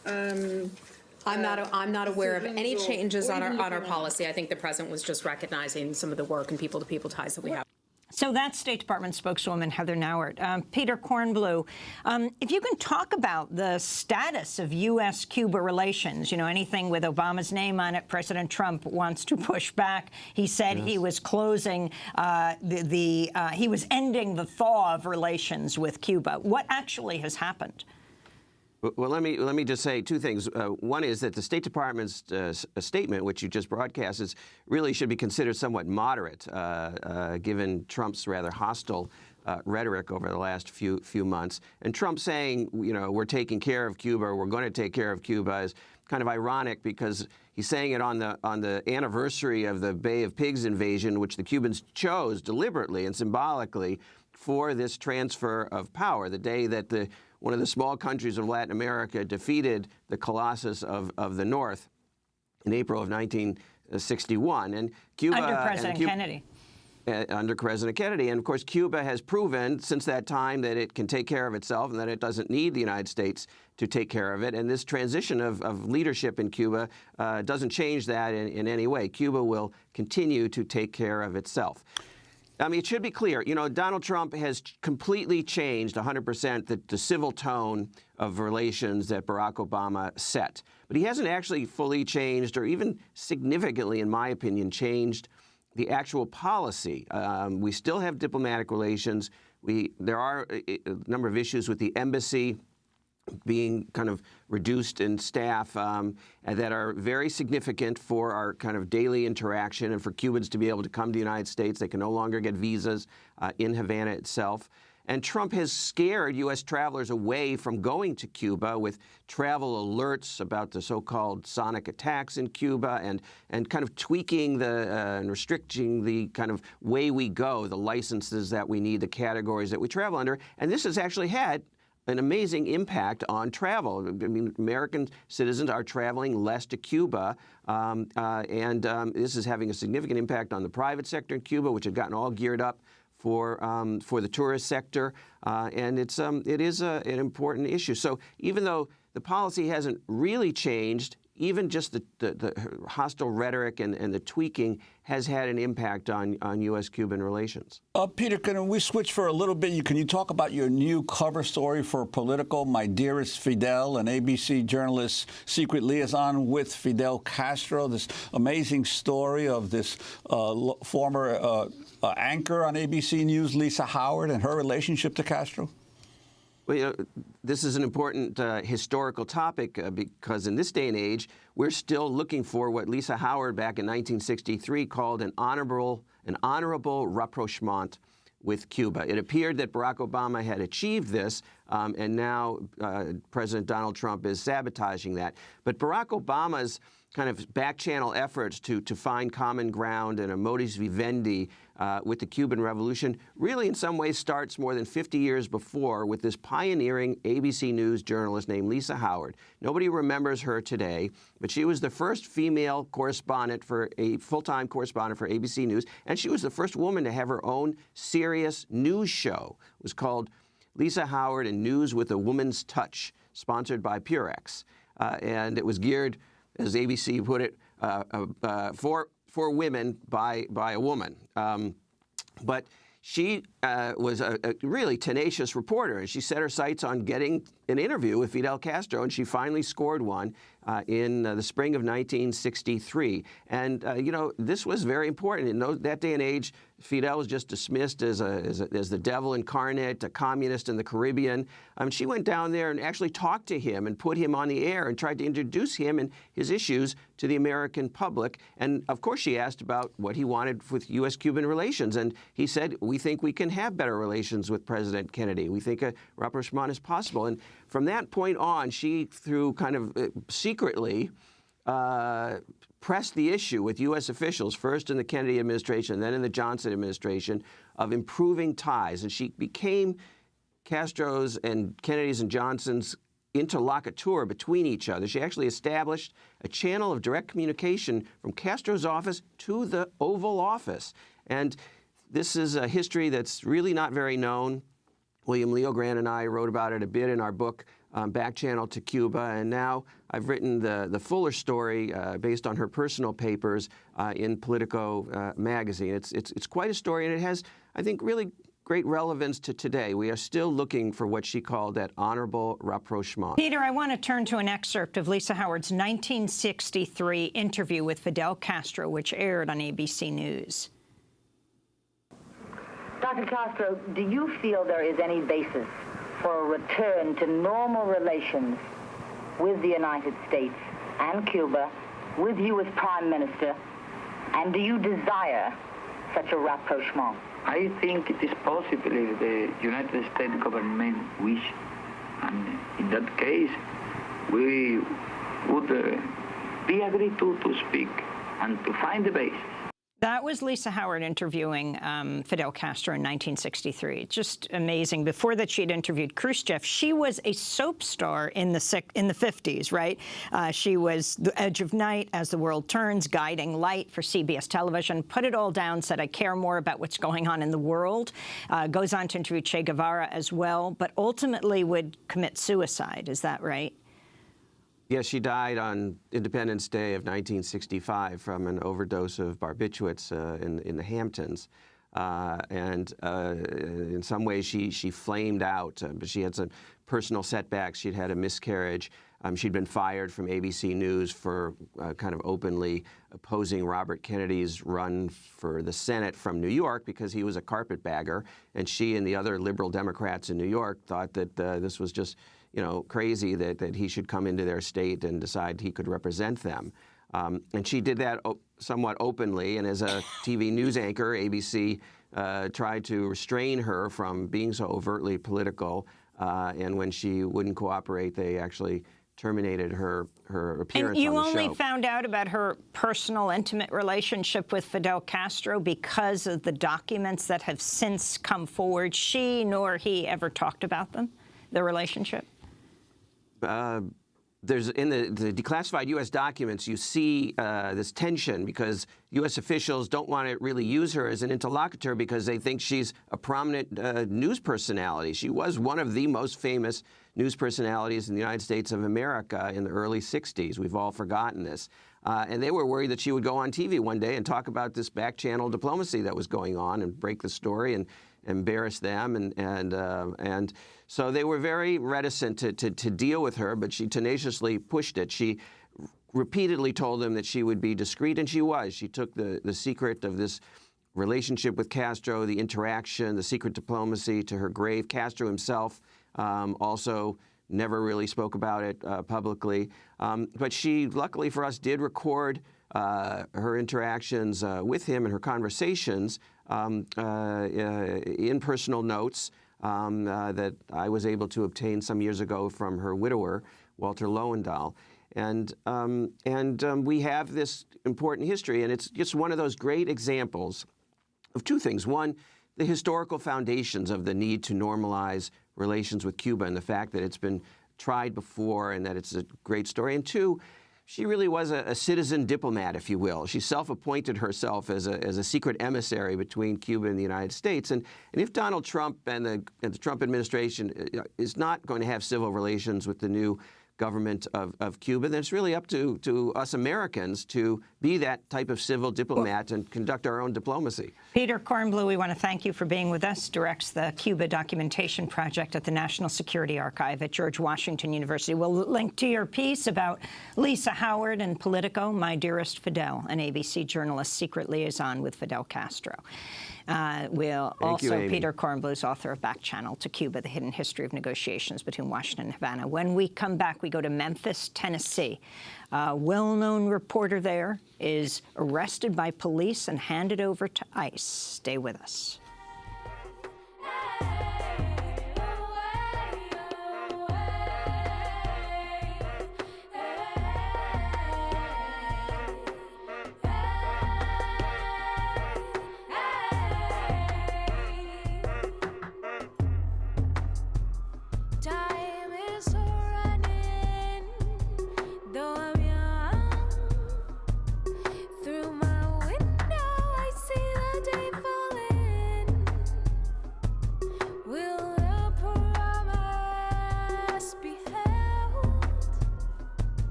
I'm not aware of any changes on our policy. I think the president was just recognizing some of the work and people-to-people ties that we have. So that's State Department spokeswoman Heather Nauert. Peter Kornbluh, if you can talk about the status of U.S.-Cuba relations, you know, anything with Obama's name on it, President Trump wants to push back. He said he was closing he was ending the thaw of relations with Cuba. What actually has happened? Well, let me just say two things. One is that the State Department's statement, which you just broadcast, really should be considered somewhat moderate, given Trump's rather hostile rhetoric over the last few months. And Trump saying, you know, we're taking care of Cuba, or we're going to take care of Cuba, is kind of ironic because he's saying it on the anniversary of the Bay of Pigs invasion, which the Cubans chose deliberately and symbolically for this transfer of power, the day that one of the small countries of Latin America defeated the Colossus of the North in April of 1961. And Cuba, under President Kennedy. Under President Kennedy. And, of course, Cuba has proven since that time that it can take care of itself and that it doesn't need the United States to take care of it. And this transition of leadership in Cuba doesn't change that in any way. Cuba will continue to take care of itself. I mean, it should be clear, you know, Donald Trump has completely changed 100% the civil tone of relations that Barack Obama set. But he hasn't actually fully changed, or even significantly, in my opinion, changed the actual policy. We still have diplomatic relations. There are a number of issues with the embassy being kind of reduced in staff that are very significant for our kind of daily interaction and for Cubans to be able to come to the United States. They can no longer get visas in Havana itself. And Trump has scared U.S. travelers away from going to Cuba with travel alerts about the so-called sonic attacks in Cuba and kind of tweaking and restricting the kind of way we go, the licenses that we need, the categories that we travel under. And this has actually had an amazing impact on travel. I mean, American citizens are traveling less to Cuba, and this is having a significant impact on the private sector in Cuba, which had gotten all geared up for the tourist sector, and it is an important issue. So even though the policy hasn't really changed, even just the hostile rhetoric and the tweaking has had an impact on U.S.-Cuban relations. Peter, can we switch for a little bit? Can you talk about your new cover story for Politico, My Dearest Fidel, an ABC journalist's secret liaison with Fidel Castro, this amazing story of this former anchor on ABC News, Lisa Howard, and her relationship to Castro? Well, you know, this is an important historical topic because in this day and age, we're still looking for what Lisa Howard back in 1963 called an honorable rapprochement with Cuba. It appeared that Barack Obama had achieved this, and now President Donald Trump is sabotaging that. But Barack Obama's kind of back-channel efforts to find common ground and a modus vivendi with the Cuban Revolution really in some ways starts more than 50 years before with this pioneering ABC News journalist named Lisa Howard. Nobody remembers her today, but she was the first female correspondent for a full-time correspondent for ABC News, and she was the first woman to have her own serious news show. It was called Lisa Howard and News with a Woman's Touch, sponsored by Purex. And it was geared, as ABC put it, for women by a woman. But she was a really tenacious reporter, and she set her sights on getting an interview with Fidel Castro, and she finally scored one in the spring of 1963. And, you know, this was very important. In that day and age, Fidel was just dismissed as the devil incarnate, a communist in the Caribbean. She went down there and actually talked to him and put him on the air and tried to introduce him and his issues to the American public. And, of course, she asked about what he wanted with U.S.-Cuban relations. And he said, we think we can have better relations with President Kennedy. We think a rapprochement is possible. And from that point on, she, through kind of secretly, pressed the issue with U.S. officials, first in the Kennedy administration, then in the Johnson administration, of improving ties. And she became Castro's and Kennedy's and Johnson's interlocutor between each other. She actually established a channel of direct communication from Castro's office to the Oval Office. And this is a history that's really not very known. William Leogrand and I wrote about it a bit in our book, Back Channel to Cuba, and now I've written the fuller story based on her personal papers in Politico magazine. It's quite a story, and it has, I think, really great relevance to today. We are still looking for what she called that honorable rapprochement. Peter, I want to turn to an excerpt of Lisa Howard's 1963 interview with Fidel Castro, which aired on ABC News. Dr. Castro, do you feel there is any basis for a return to normal relations with the United States and Cuba, with you as Prime Minister, and do you desire such a rapprochement? I think it is possible if the United States government wish, and in that case, we would be agreed to speak and to find the basis. That was Lisa Howard interviewing Fidel Castro in 1963. Just amazing. Before that, she had interviewed Khrushchev. She was a soap star in the 50s, right? She was The Edge of Night, As the World Turns, Guiding Light for CBS television. Put it all down, said, I care more about what's going on in the world. Goes on to interview Che Guevara as well, but ultimately would commit suicide. Is that right? Yes, she died on Independence Day of 1965 from an overdose of barbiturates in the Hamptons. In some ways, she flamed out. But she had some personal setbacks. She'd had a miscarriage. She'd been fired from ABC News for kind of openly opposing Robert Kennedy's run for the Senate from New York because he was a carpetbagger. And she and the other liberal Democrats in New York thought that this was just crazy that he should come into their state and decide he could represent them. And she did that somewhat openly, and as a TV news anchor, ABC tried to restrain her from being so overtly political, and when she wouldn't cooperate, they actually terminated her appearance on the show. And you only found out about her personal, intimate relationship with Fidel Castro because of the documents that have since come forward. She nor he ever talked about them, the relationship? There's in the declassified U.S. documents, you see this tension because U.S. officials don't want to really use her as an interlocutor because they think she's a prominent news personality. She was one of the most famous news personalities in the United States of America in the early 60s. We've all forgotten this. And they were worried that she would go on TV one day and talk about this back-channel diplomacy that was going on and break the story and embarrass them, and so they were very reticent to deal with her, but she tenaciously pushed it. She repeatedly told them that she would be discreet, and she was. She took the secret of this relationship with Castro, the interaction, the secret diplomacy to her grave. Castro himself also never really spoke about it publicly, but she, luckily for us, did record her interactions with him and her conversations in personal notes that I was able to obtain some years ago from her widower, Walter Lowendahl. And we have this important history, and it's just one of those great examples of two things. One, the historical foundations of the need to normalize relations with Cuba and the fact that it's been tried before and that it's a great story. And two, she really was a citizen diplomat, if you will. She self-appointed herself as a secret emissary between Cuba and the United States. And if Donald Trump and the Trump administration is not going to have civil relations with the new government of Cuba, then it's really up to us Americans to be that type of civil diplomat and conduct our own diplomacy. Peter Kornbluh, we want to thank you for being with us, directs the Cuba Documentation Project at the National Security Archive at George Washington University. We'll link to your piece about Lisa Howard and Politico, My Dearest Fidel, an ABC journalist secret liaison with Fidel Castro. Peter Kornbluh is author of Back Channel to Cuba, The Hidden History of Negotiations Between Washington and Havana. When we come back, we go to Memphis, Tennessee. A well-known reporter there is arrested by police and handed over to ICE. Stay with us.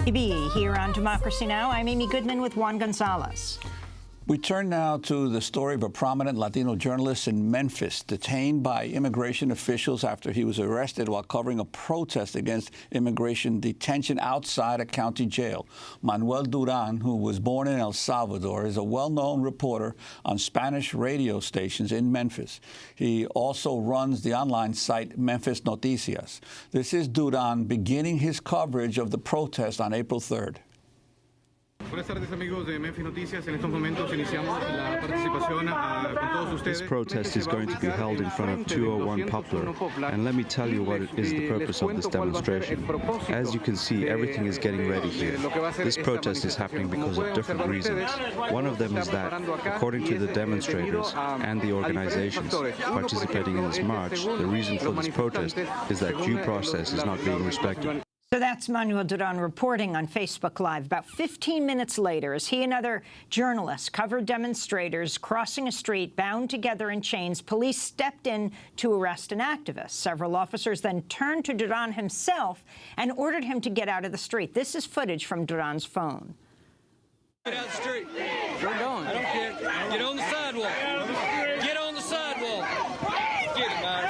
TV here on Democracy Now! I'm Amy Goodman with Juan Gonzalez. We turn now to the story of a prominent Latino journalist in Memphis, detained by immigration officials after he was arrested while covering a protest against immigration detention outside a county jail. Manuel Duran, who was born in El Salvador, is a well-known reporter on Spanish radio stations in Memphis. He also runs the online site Memphis Noticias. This is Duran beginning his coverage of the protest on April 3rd. Buenas tardes, amigos de Memphis Noticias. En estos momentos iniciamos la participación con todos ustedes. This protest is going to be held in front of 201 Poplar, and let me tell you what is the purpose of this demonstration. As you can see, everything is getting ready here. This protest is happening because of different reasons. One of them is that, according to the demonstrators and the organizations participating in this march, the reason for this protest is that due process is not being respected. So that's Manuel Duran reporting on Facebook Live. About 15 minutes later, as he and other journalists covered demonstrators crossing a street bound together in chains, police stepped in to arrest an activist. Several officers then turned to Duran himself and ordered him to get out of the street. This is footage from Duran's phone. Get out the street. Where are we going? I don't care. Get on the sidewalk. Get on the sidewalk. Get it, guys.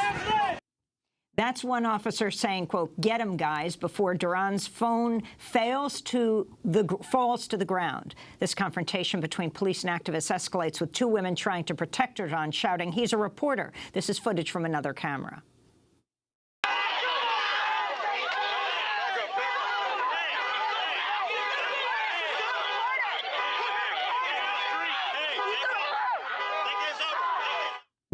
That's one officer saying, quote, "Get him, guys," before Duran's phone falls to the ground. This confrontation between police and activists escalates with two women trying to protect Duran, shouting, "He's a reporter." This is footage from another camera.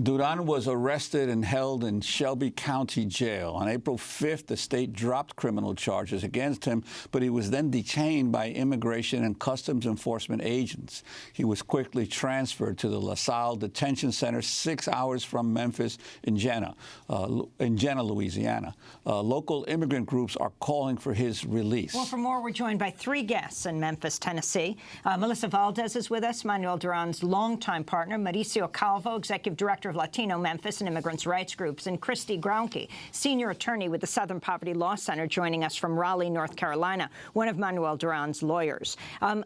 Duran was arrested and held in Shelby County Jail. On April 5th, the state dropped criminal charges against him, but he was then detained by Immigration and Customs Enforcement agents. He was quickly transferred to the LaSalle Detention Center, 6 hours from Memphis in Jena, Louisiana. Local immigrant groups are calling for his release. Well, for more, we're joined by three guests in Memphis, Tennessee. Melissa Valdez is with us, Manuel Duran's longtime partner, Mauricio Calvo, Executive Director of Latino Memphis and Immigrants' Rights Groups, and Christy Grounke, Senior Attorney with the Southern Poverty Law Center, joining us from Raleigh, North Carolina, one of Manuel Duran's lawyers.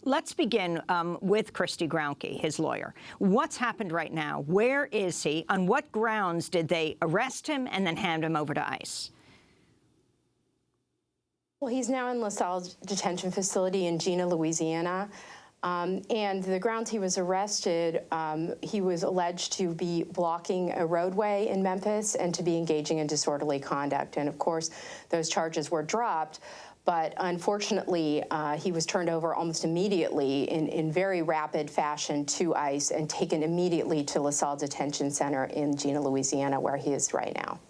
Let's begin with Christy Grounke, his lawyer. What's happened right now? Where is he? On what grounds did they arrest him and then hand him over to ICE? Well, he's now in LaSalle Detention Facility in Jena, Louisiana. And the grounds he was arrested, he was alleged to be blocking a roadway in Memphis and to be engaging in disorderly conduct. And of course, those charges were dropped. But unfortunately, he was turned over almost immediately in very rapid fashion to ICE and taken immediately to LaSalle Detention Center in Jena, Louisiana, where he is right now.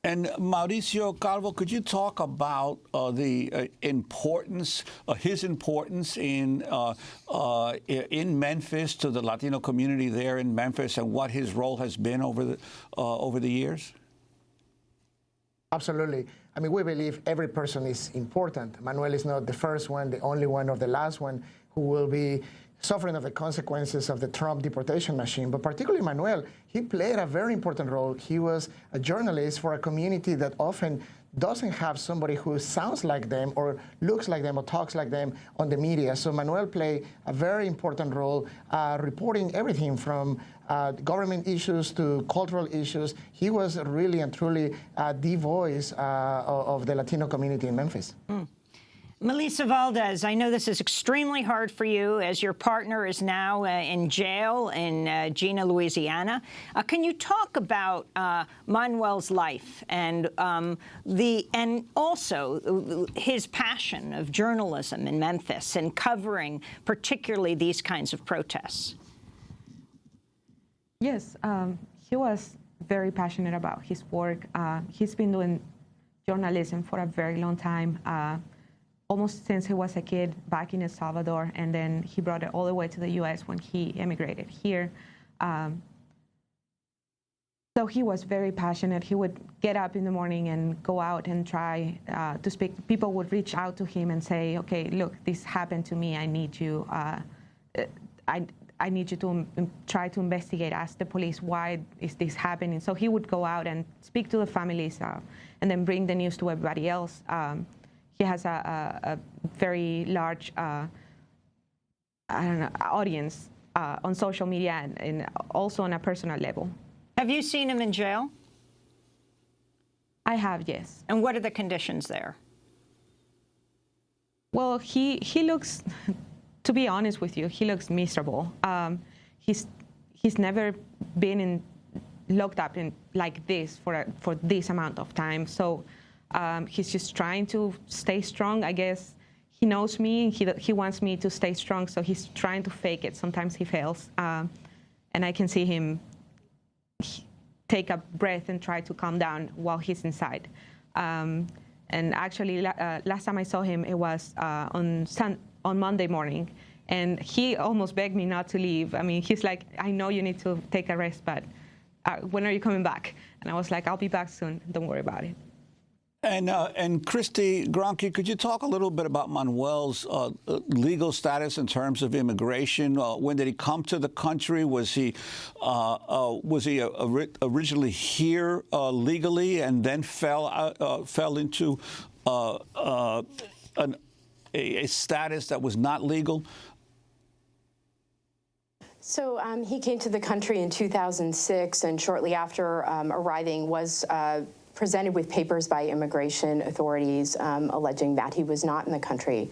And Mauricio Calvo, could you talk about the importance, his importance in Memphis to the Latino community there in Memphis, and what his role has been over the years? Absolutely. I mean, we believe every person is important. Manuel is not the first one, the only one, or the last one who will be suffering of the consequences of the Trump deportation machine. But particularly Manuel, he played a very important role. He was a journalist for a community that often doesn't have somebody who sounds like them or looks like them or talks like them on the media. So Manuel played a very important role reporting everything from government issues to cultural issues. He was really and truly the voice of the Latino community in Memphis. Mm. Melissa Valdez, I know this is extremely hard for you as your partner is now in jail in Jena, Louisiana. Can you talk about Manuel's life and also his passion of journalism in Memphis and covering particularly these kinds of protests? Yes, he was very passionate about his work. He's been doing journalism for a very long time. Almost since he was a kid back in El Salvador, and then he brought it all the way to the U.S. when he immigrated here. So he was very passionate. He would get up in the morning and go out and try to speak. People would reach out to him and say, "Okay, look, this happened to me. I need you. I need you to try to investigate. Ask the police why is this happening." So he would go out and speak to the families, and then bring the news to everybody else. he has a very large audience on social media and also on a personal level. Have you seen him in jail? I have, yes. And what are the conditions there? Well, he looks, to be honest with you, he looks miserable. He's never been locked up in like this for this amount of time. So he's just trying to stay strong, I guess. He knows me. He wants me to stay strong, so he's trying to fake it. Sometimes he fails, and I can see him take a breath and try to calm down while he's inside. And actually, last time I saw him, it was on Monday morning, and he almost begged me not to leave. I mean, he's like, "I know you need to take a rest, but when are you coming back?" And I was like, "I'll be back soon. Don't worry about it." And Christy Gronke, could you talk a little bit about Manuel's legal status in terms of immigration? When did he come to the country? Was he originally here legally and then fell into a status that was not legal? So he came to the country in 2006, and shortly after arriving was presented with papers by immigration authorities alleging that he was not in the country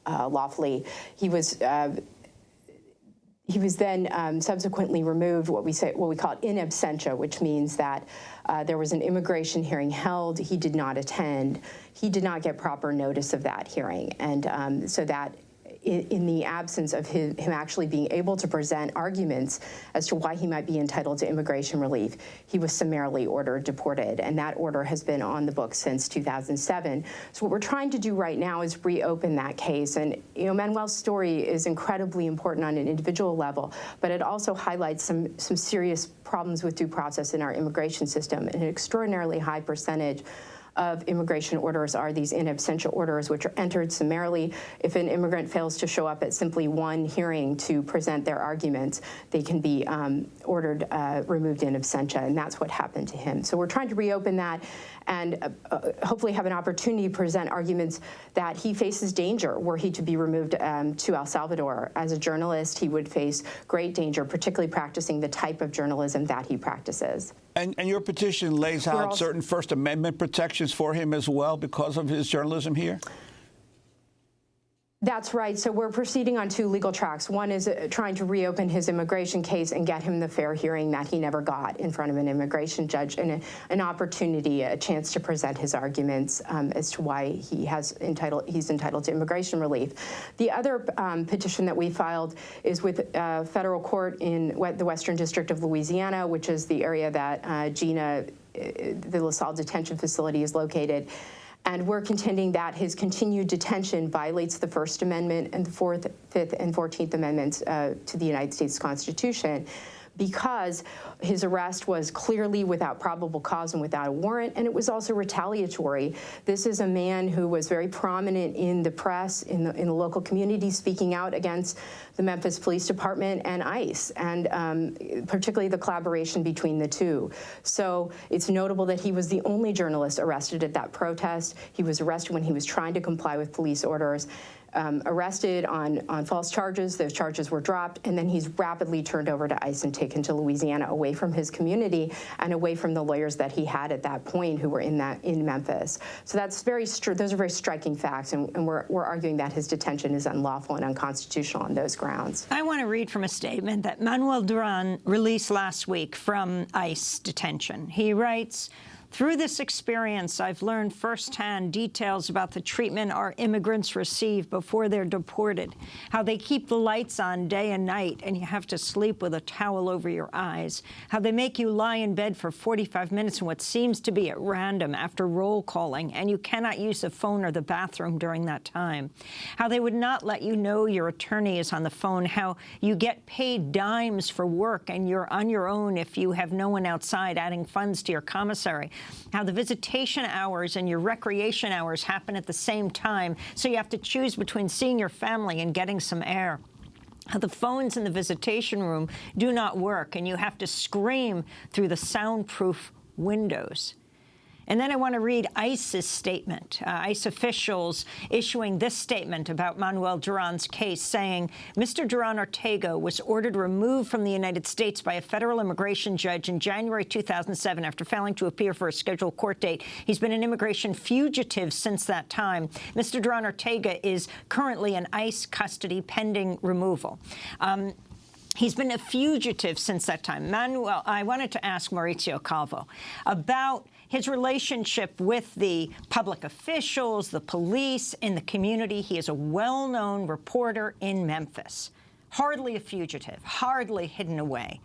lawfully. He was then subsequently removed, what we call in absentia, which means that there was an immigration hearing held. He did not attend. He did not get proper notice of that hearing, and so that in the absence of him actually being able to present arguments as to why he might be entitled to immigration relief, he was summarily ordered deported, and that order has been on the books since 2007. So what we're trying to do right now is reopen that case, and Manuel's story is incredibly important on an individual level, but it also highlights some serious problems with due process in our immigration system. An extraordinarily high percentage of immigration orders are these in absentia orders, which are entered summarily. If an immigrant fails to show up at simply one hearing to present their arguments, they can be ordered removed in absentia, and that's what happened to him. So we're trying to reopen that and hopefully have an opportunity to present arguments that he faces danger were he to be removed to El Salvador. As a journalist, he would face great danger, particularly practicing the type of journalism that he practices. And your petition lays out certain First Amendment protections for him as well because of his journalism here? That's right. So we're proceeding on two legal tracks. One is trying to reopen his immigration case and get him the fair hearing that he never got in front of an immigration judge, and an opportunity, a chance to present his arguments as to why he's entitled to immigration relief. The other petition that we filed is with federal court in the Western District of Louisiana, which is the area that Gina, the LaSalle detention facility, is located. And we're contending that his continued detention violates the First Amendment and the Fourth, Fifth, and 14th Amendments to the United States Constitution, because his arrest was clearly without probable cause and without a warrant, and it was also retaliatory. This is a man who was very prominent in the press, in the local community, speaking out against the Memphis Police Department and ICE, and particularly the collaboration between the two. So it's notable that he was the only journalist arrested at that protest. He was arrested when he was trying to comply with police orders. Arrested on false charges. Those charges were dropped, and then he's rapidly turned over to ICE and taken to Louisiana, away from his community and away from the lawyers that he had at that point who were in Memphis. So that's those are very striking facts, and we're arguing that his detention is unlawful and unconstitutional on those grounds. I want to read from a statement that Manuel Duran released last week from ICE detention. He writes, "Through this experience, I've learned firsthand details about the treatment our immigrants receive before they're deported, how they keep the lights on day and night and you have to sleep with a towel over your eyes, how they make you lie in bed for 45 minutes in what seems to be at random after roll calling, and you cannot use the phone or the bathroom during that time, how they would not let you know your attorney is on the phone, how you get paid dimes for work and you're on your own if you have no one outside adding funds to your commissary, how the visitation hours and your recreation hours happen at the same time, so you have to choose between seeing your family and getting some air, how the phones in the visitation room do not work and you have to scream through the soundproof windows." And then I want to read ICE's statement. ICE officials issuing this statement about Manuel Duran's case, saying Mr. Duran Ortega was ordered removed from the United States by a federal immigration judge in January 2007 after failing to appear for a scheduled court date. He's been an immigration fugitive since that time. Mr. Duran Ortega is currently in ICE custody pending removal. He's been a fugitive since that time. Manuel, I wanted to ask Mauricio Calvo about his relationship with the public officials, the police, in the community. He is a well-known reporter in Memphis. Hardly a fugitive, hardly hidden away.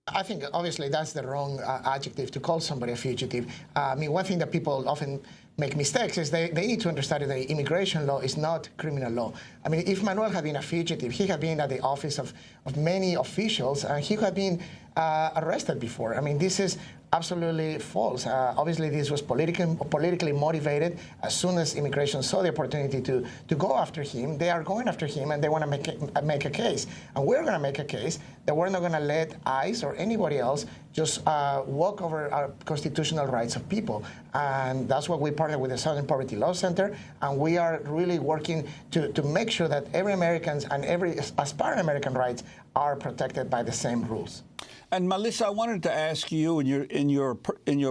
I think, obviously, that's the wrong adjective to call somebody a fugitive. I mean, one thing that people often make mistakes is they need to understand that immigration law is not criminal law. I mean, if Manuel had been a fugitive, he had been at the office of many officials, and he had been arrested before. I mean, this is absolutely false. Obviously, this was politically motivated. As soon as immigration saw the opportunity to go after him, they are going after him, and they want to make a case. And we're going to make a case that we're not going to let ICE or anybody else just walk over our constitutional rights of people. And that's what we partner with the Southern Poverty Law Center, and we are really working to make sure that every American's and every aspiring American rights are protected by the same rules. And Melissa, I wanted to ask you, in your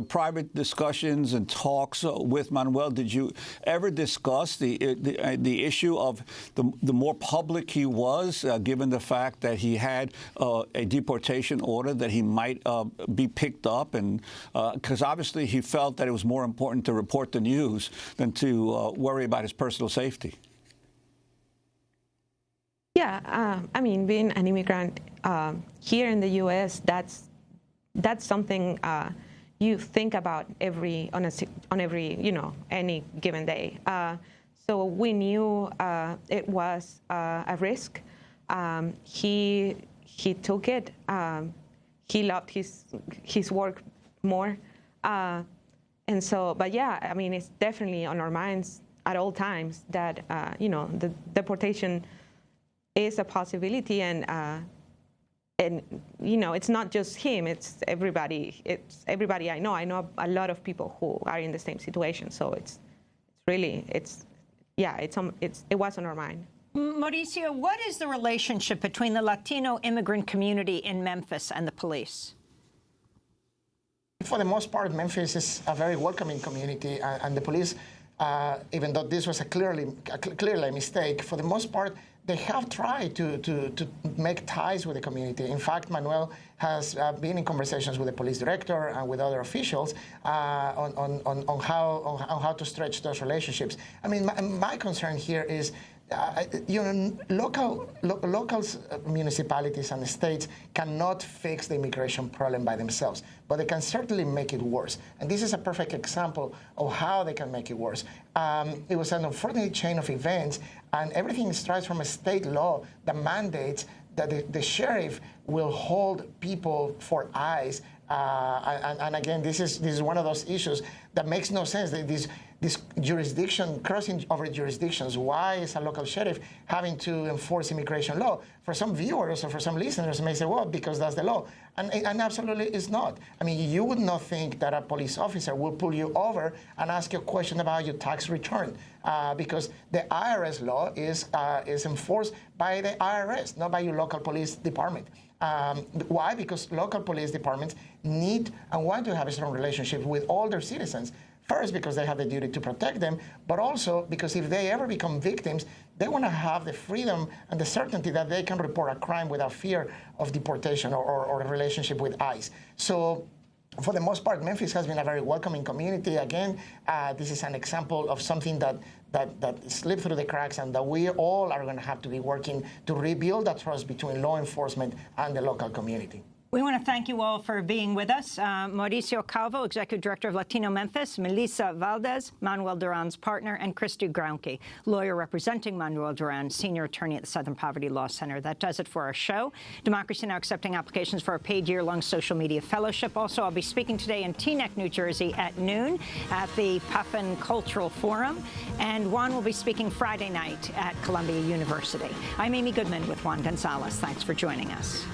private discussions and talks with Manuel, did you ever discuss the issue of the more public he was, given the fact that he had a deportation order, that he might be picked up, and because obviously he felt that it was more important to report the news than to worry about his personal safety? Yeah, I mean, being an immigrant here in the U.S., that's something you think about on every any given day. So we knew it was a risk. He took it. He loved his work more, and so. But yeah, I mean, it's definitely on our minds at all times that the deportation is a possibility, and it's not just him, it's everybody I know. I know a lot of people who are in the same situation, so it was on our mind. Mauricio, what is the relationship between the Latino immigrant community in Memphis and the police? For the most part, Memphis is a very welcoming community, and the police, even though this was clearly a mistake, for the most part, they have tried to make ties with the community. In fact, Manuel has been in conversations with the police director and with other officials on how to stretch those relationships. I mean, my concern here is, local municipalities and states cannot fix the immigration problem by themselves, but they can certainly make it worse. And this is a perfect example of how they can make it worse. It was an unfortunate chain of events, and everything starts from a state law that mandates that the sheriff will hold people for ICE. And again, this is one of those issues that makes no sense. This jurisdiction, crossing over jurisdictions, why is a local sheriff having to enforce immigration law? For some viewers or for some listeners may say, well, because that's the law. And absolutely it's not. I mean, you would not think that a police officer will pull you over and ask you a question about your tax return, because the IRS law is enforced by the IRS, not by your local police department. Why? Because local police departments need and want to have a strong relationship with all their citizens. First, because they have the duty to protect them, but also because if they ever become victims, they want to have the freedom and the certainty that they can report a crime without fear of deportation or a relationship with ICE. So, for the most part, Memphis has been a very welcoming community. Again, this is an example of something that slipped through the cracks, and that we all are going to have to be working to rebuild that trust between law enforcement and the local community. We want to thank you all for being with us. Mauricio Calvo, Executive Director of Latino Memphis, Melissa Valdez, Manuel Duran's partner, and Christy Grounke, lawyer representing Manuel Duran, Senior Attorney at the Southern Poverty Law Center. That does it for our show. Democracy Now! Accepting applications for a paid year-long social media fellowship. Also, I'll be speaking today in Teaneck, New Jersey at noon at the Puffin Cultural Forum. And Juan will be speaking Friday night at Columbia University. I'm Amy Goodman with Juan Gonzalez. Thanks for joining us.